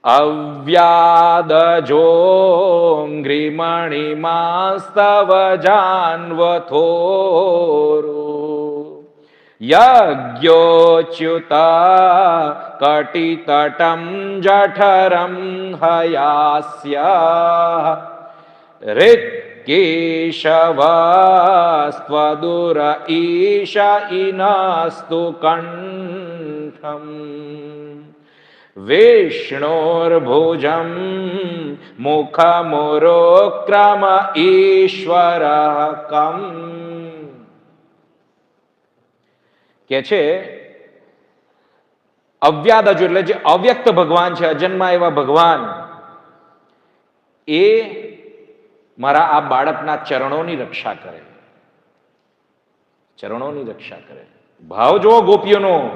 અવ્યાદજોંઘ્રિમણિમાસ્તવ જાન્વથોરો યજ્ઞોચ્યુતા કટિતટમ જઠરમ હયાસ્ય ऋक्केशवस्त्वदुर ईश इनस्तु कण्ठम् विष्णोर्भुजं मुखमुरोक्रम ईश्वरः कम् કે છે અવ્યાદજો એટલે જે અવ્યક્ત ભગવાન છે, અજન્મા એવા ભગવાન, એ મારા આ બાળકના ચરણોની રક્ષા કરે, ચરણોની રક્ષા કરે. ભાવ જોવો ગોપીઓનો.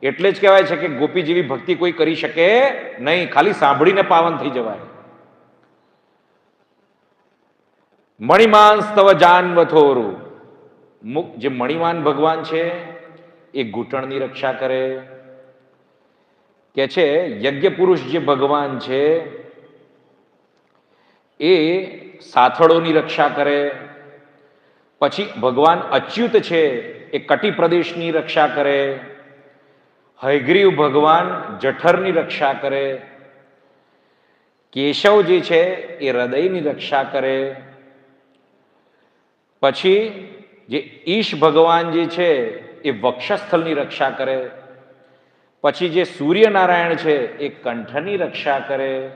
એટલે જ કહેવાય છે કે ગોપી જેવી ભક્તિ કોઈ કરી શકે નહીં, ખાલી સાંભળીને પાવન થઈ જવાય. મણિમાંસ્તવ જાન્વથોરું, જે મણિમાન ભગવાન છે એ ઘૂંટણની રક્ષા કરે. કે છે યજ્ઞ પુરુષ જે ભગવાન છે એ સાથળોની રક્ષા કરે. પછી ભગવાન અચ્યુત છે એ કટિ પ્રદેશની રક્ષા કરે. હયગ્રીવ ભગવાન જઠરની રક્ષા કરે. કેશવ જે છે એ હૃદયની રક્ષા કરે. પછી જે ઈશ ભગવાન જે છે એ વક્ષસ્થળની રક્ષા કરે. પછી જે સૂર્યનારાયણ છે એ કંઠની રક્ષા કરે.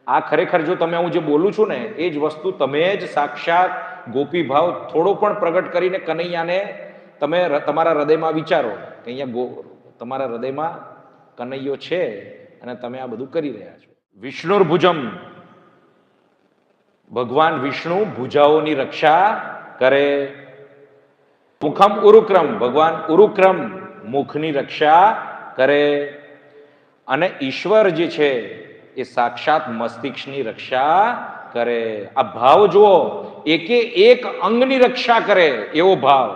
આ ખરેખર જો તમે હું જે બોલું છું ને એ જ વસ્તુ તમે જ સાક્ષાત ગોપી ભાવ થોડો પણ પ્રગટ કરીને કનૈયાને તમે તમારા હૃદયમાં વિચારો કે અહીંયા તમારા હૃદયમાં કનૈયો છે અને તમે આ બધું કરી રહ્યા છો. વિષ્ણુર્ભુજમ, ભગવાન વિષ્ણુ ભુજાઓની રક્ષા કરે. મુખમ ઉરુક્રમ, ભગવાન ઉરુક્રમ મુખની રક્ષા કરે. અને ઈશ્વર જે છે એ સાક્ષાત મસ્તિષ્કની રક્ષા કરે. આ ભાવ જુઓ, એકે એક અંગની રક્ષા કરે એવો ભાવ.